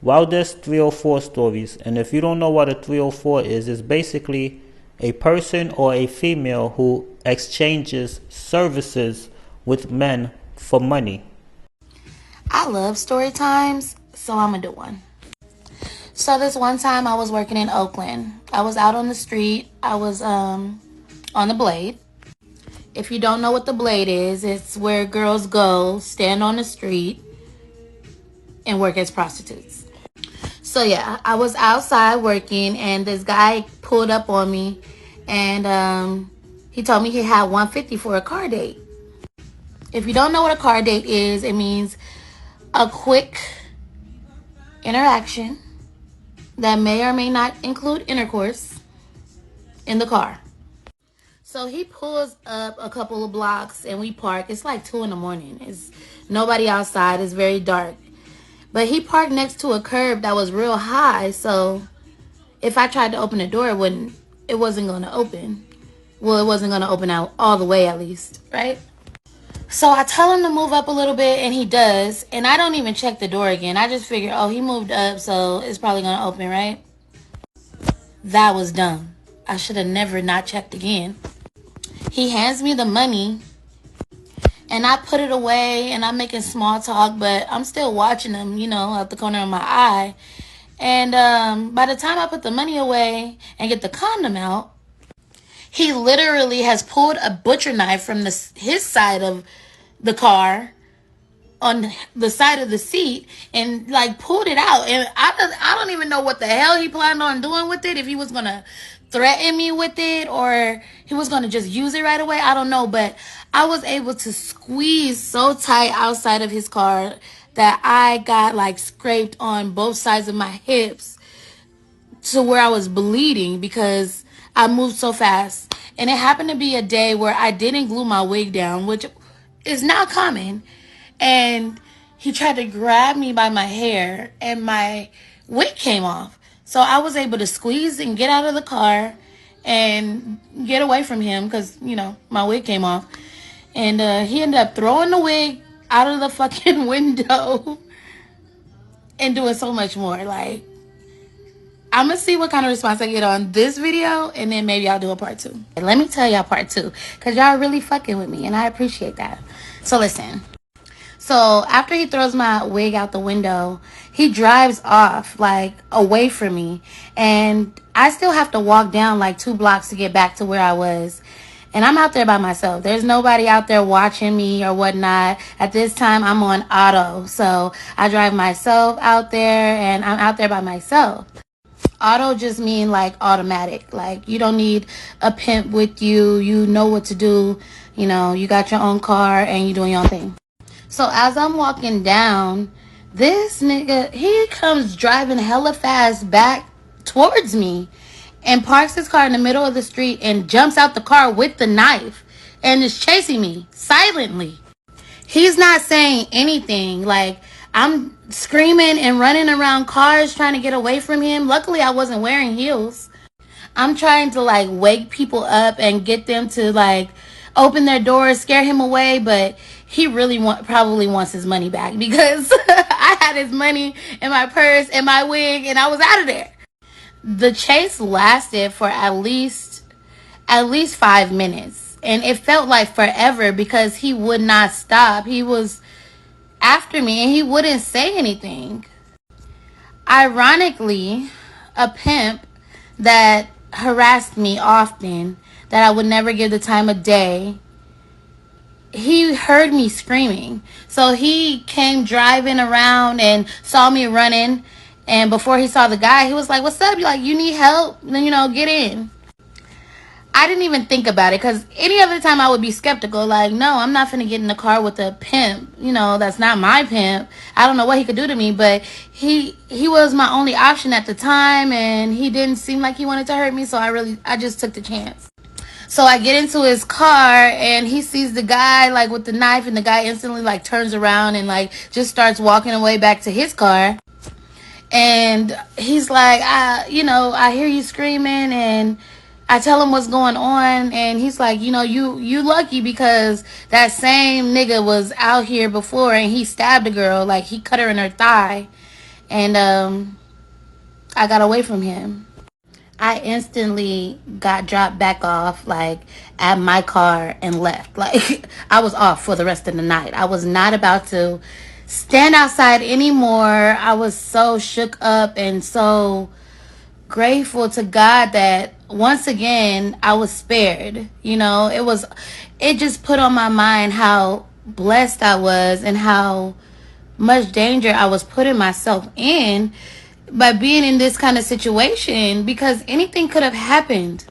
While there's 304 stories, and if you don't know what a 304 is, it's basically a person or a female who exchanges services with men for money. I love story times, so I'm gonna do one. So this one time I was working in Oakland. I was out on the street. I was on the Blade. If you don't know what the Blade is, it's where girls go, stand on the street, and work as prostitutes. So yeah, I was outside working, and this guy pulled up on me, and he told me he had 150 for a car date. If you don't know what a car date is, it means a quick interaction that may or may not include intercourse in the car. So he pulls up a couple of blocks and we park. It's like 2 in the morning. It's nobody outside. It's very dark. But he parked next to a curb that was real high. So if I tried to open the door, it wasn't going to open. Well, it wasn't going to open out all the way at least, right? So I tell him to move up a little bit, and he does. And I don't even check the door again. I just figure, oh, he moved up, so it's probably going to open, right? That was dumb. I should have never not checked again. He hands me the money, and I put it away, and I'm making small talk, but I'm still watching him, out the corner of my eye. And by the time I put the money away and get the condom out, he literally has pulled a butcher knife from his side of the car on the side of the seat and like pulled it out. And I don't even know what the hell he planned on doing with it. If he was going to threaten me with it or he was going to just use it right away. I don't know. But I was able to squeeze so tight outside of his car that I got like scraped on both sides of my hips to where I was bleeding because I moved so fast. And it happened to be a day where I didn't glue my wig down, which is not common. And he tried to grab me by my hair and my wig came off. So I was able to squeeze and get out of the car and get away from him because, my wig came off. And he ended up throwing the wig out of the fucking window and doing so much more. Like, I'm going to see what kind of response I get on this video, and then maybe I'll do a part 2. Let me tell y'all part 2, because y'all really fucking with me, and I appreciate that. So listen. So after he throws my wig out the window, he drives off, like, away from me. And I still have to walk down, like, 2 blocks to get back to where I was. And I'm out there by myself. There's nobody out there watching me or whatnot. At this time, I'm on auto. So I drive myself out there, and I'm out there by myself. Auto just mean like automatic. Like you don't need a pimp with you. You know what to do. You got your own car and you doing your own thing. So as I'm walking down, this nigga, he comes driving hella fast back towards me and parks his car in the middle of the street and jumps out the car with the knife and is chasing me silently. He's not saying anything. Like, I'm screaming and running around cars trying to get away from him. Luckily, I wasn't wearing heels. I'm trying to, like, wake people up and get them to, like, open their doors, scare him away. But he really probably wants his money back because I had his money in my purse and my wig, and I was out of there. The chase lasted for at least 5 minutes. And it felt like forever because he would not stop. He was after me and he wouldn't say anything. Ironically, a pimp that harassed me often, that I would never give the time of day, he heard me screaming. So he came driving around and saw me running. And before he saw the guy, he was like, "What's up? You need help? Then, get in." I didn't even think about it because any other time I would be skeptical. Like, no, I'm not finna get in the car with a pimp. That's not my pimp. I don't know what he could do to me, but he was my only option at the time, and he didn't seem like he wanted to hurt me, so I just took the chance. So I get into his car, and he sees the guy, like, with the knife, and the guy instantly, like, turns around and, like, just starts walking away back to his car. And he's like, I hear you screaming, and I tell him what's going on, and he's like, you lucky because that same nigga was out here before and he stabbed a girl, like he cut her in her thigh. And I got away from him. I instantly got dropped back off, like, at my car and left. Like, I was off for the rest of the night. I was not about to stand outside anymore. I was so shook up and so grateful to God that once again I was spared. You know, it just put on my mind how blessed I was and how much danger I was putting myself in by being in this kind of situation, because anything could have happened.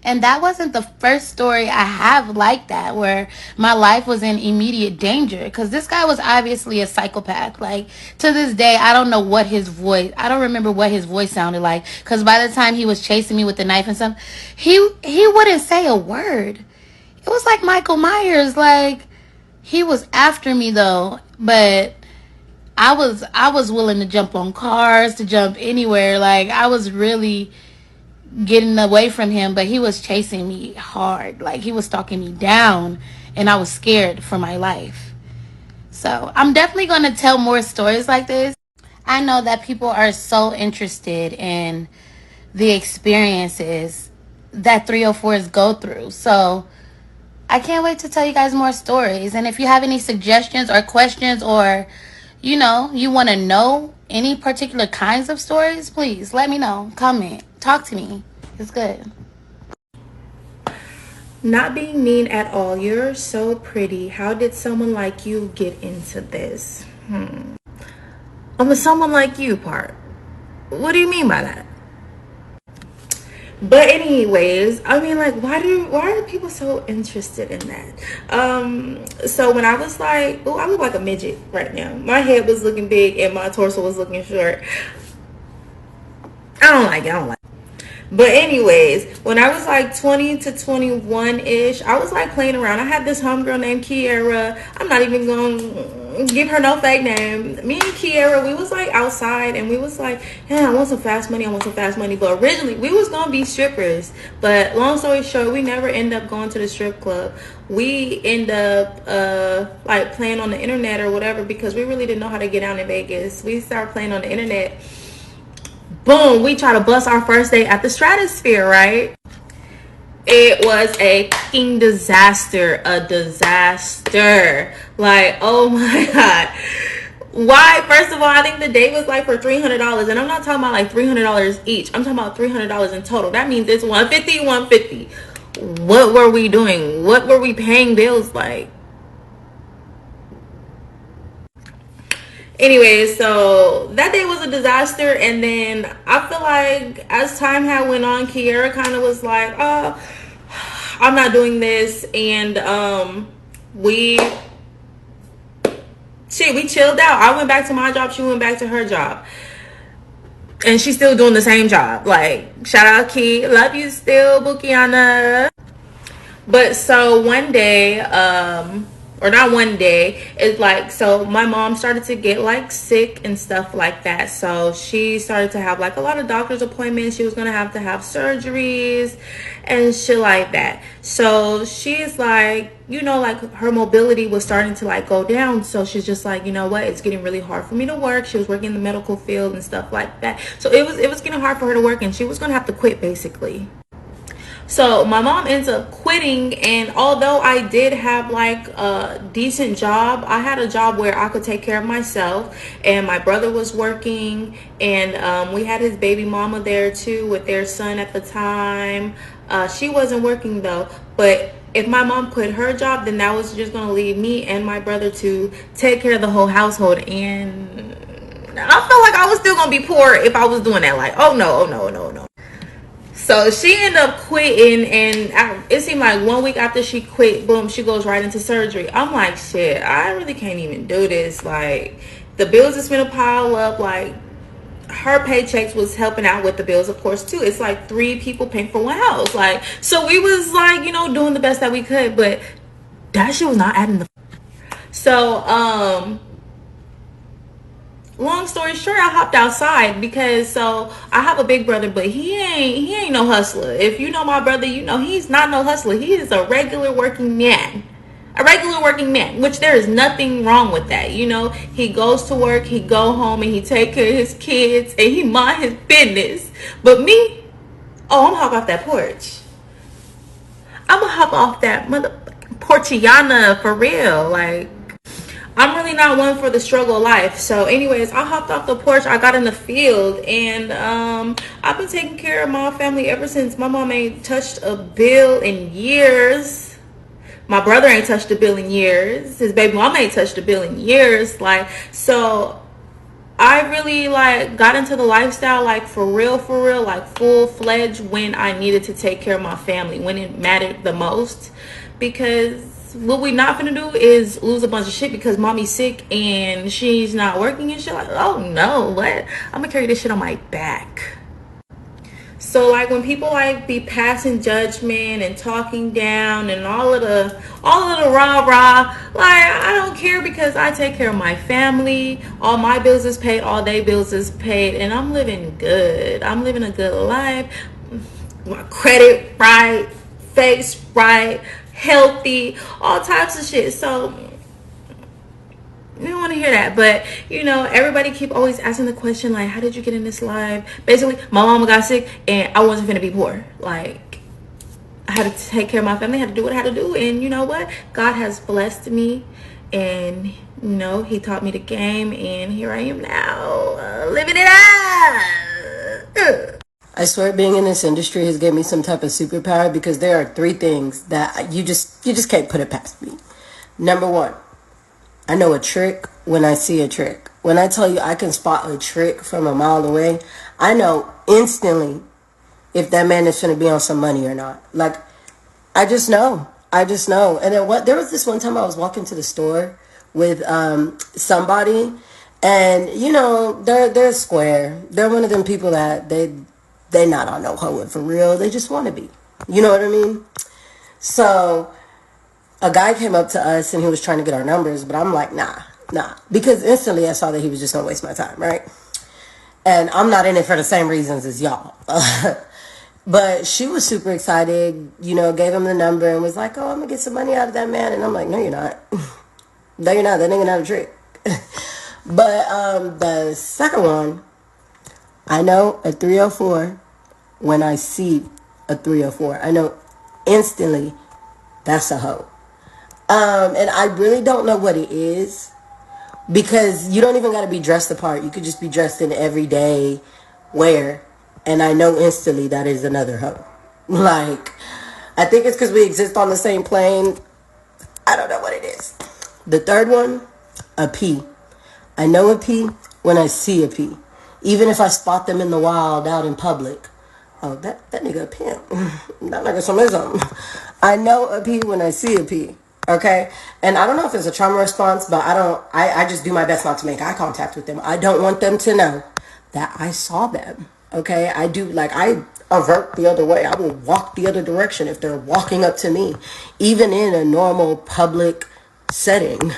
And that wasn't the first story I have like that, where my life was in immediate danger. Because this guy was obviously a psychopath. Like, to this day, I don't know what his voice, I don't remember what his voice sounded like. Because by the time he was chasing me with the knife and stuff, he wouldn't say a word. It was like Michael Myers. Like, he was after me though. But I was willing to jump on cars, to jump anywhere. Like, I was really getting away from him, but he was chasing me hard. Like, he was stalking me down, and I was scared for my life. So I'm definitely going to tell more stories like this. I know that people are so interested in the experiences that 304s go through. So I can't wait to tell you guys more stories. And if you have any suggestions or questions, or you want to know any particular kinds of stories, please let me know. Comment. Talk to me. It's good. Not being mean at all. You're so pretty. How did someone like you get into this? On the someone like you part. What do you mean by that? But anyways, I mean, like, why are people so interested in that? So when I was like, oh, I look like a midget right now. My head was looking big and my torso was looking short. I don't like it. But anyways, when I was like 20 to 21-ish, I was like playing around. I had this homegirl named Kiera. I'm not even going to give her no fake name. Me and Kiera, we was like outside and we was like, yeah, I want some fast money. But originally, we was going to be strippers. But long story short, we never end up going to the strip club. We end up like playing on the internet or whatever, because we really didn't know how to get down in Vegas. We started playing on the internet. Boom, we try to bust our first date at the Stratosphere, right? It was a fucking disaster. A disaster. Like, oh my God. Why? First of all, I think the date was like for $300. And I'm not talking about like $300 each. I'm talking about $300 in total. That means it's $150. What were we doing? What were we paying bills like? Anyways, so that day was a disaster. And then I feel like as time had went on, Kiera kind of was like, oh, I'm not doing this. And we chilled out. I went back to my job, she went back to her job, and she's still doing the same job. Like, shout out Key, love you still, Bukiana. But so one day, or not one day, it's like, so my mom started to get like sick and stuff like that. So she started to have like a lot of doctor's appointments. She was gonna have to have surgeries and shit like that. So she's like, like her mobility was starting to like go down. So she's just like, you know what, it's getting really hard for me to work. She was working in the medical field and stuff like that. So it was getting hard for her to work, and she was gonna have to quit basically. So my mom ends up quitting, and although I did have like a decent job, I had a job where I could take care of myself, and my brother was working, and we had his baby mama there too with their son at the time. She wasn't working though, but if my mom quit her job, then that was just gonna leave me and my brother to take care of the whole household. And I felt like I was still gonna be poor if I was doing that. Like, oh no, oh no, no, no. So she ended up quitting, and it seemed like 1 week after she quit, boom, she goes right into surgery. I'm like, shit, I really can't even do this. Like, the bills is gonna pile up. Like, her paychecks was helping out with the bills, of course, too. It's like 3 people paying for one house. Like, so we was like, doing the best that we could, but that shit was not adding the. So, long story short, I hopped outside because I have a big brother, but he ain't no hustler. If you know my brother, he's not no hustler. He is a regular working man. a regular working man, which there is nothing wrong with that. You know, he goes to work, he go home, and he take care of his kids, and he mind his business. But me, oh, I'm hop off that porch. I'm gonna hop off that motherfucking porchiana for real. Like, I'm really not one for the struggle of life. So anyways, I hopped off the porch, I got in the field, and I've been taking care of my family ever since. My mom ain't touched a bill in years. My brother ain't touched a bill in years. His baby mom ain't touched a bill in years. Like, so I really like got into the lifestyle like for real, like full-fledged when I needed to take care of my family, when it mattered the most. Because what we not gonna do is lose a bunch of shit because mommy's sick and she's not working and shit. Like, oh no, what? I'm gonna carry this shit on my back. So like when people like be passing judgment and talking down and all of the rah rah, like I don't care because I take care of my family. All my bills is paid, all their bills is paid, and I'm living good. I'm living a good life. My credit right, face right, healthy, all types of shit. So you don't want to hear that, but you know, everybody keep always asking the question like, how did you get in this life? Basically, my mama got sick and I wasn't gonna be poor. Like, I had to take care of my family, I had to do what I had to do, and you know what? God has blessed me, and you know, He taught me the game, and here I am now, living it up. I swear being in this industry has given me some type of superpower because there are 3 things that you just can't put it past me. Number 1, I know a trick when I see a trick. When I tell you I can spot a trick from a mile away, I know instantly if that man is going to be on some money or not. Like, I just know. And then there was this one time I was walking to the store with somebody, and you know, they're square. They're one of them people that they not on no hoe for real. They just want to be. You know what I mean? So a guy came up to us and he was trying to get our numbers, but I'm like, nah. Because instantly I saw that he was just going to waste my time, right? And I'm not in it for the same reasons as y'all. But she was super excited, you know, gave him the number and was like, oh, I'm going to get some money out of that man. And I'm like, no, you're not. No, you're not. That nigga not a trick. But the second one, I know a 304 when I see a 304. I know instantly that's a hoe. And I really don't know what it is because you don't even got to be dressed the part. You could just be dressed in everyday wear. And I know instantly that is another hoe. Like, I think it's because we exist on the same plane. I don't know what it is. The third one, a P. I know a P when I see a P. Even if I spot them in the wild out in public. Oh, that nigga a pimp. That nigga something. I know a P when I see a P. Okay? And I don't know if it's a trauma response, but I just do my best not to make eye contact with them. I don't want them to know that I saw them. Okay? I avert the other way. I will walk the other direction if they're walking up to me. Even in a normal public setting.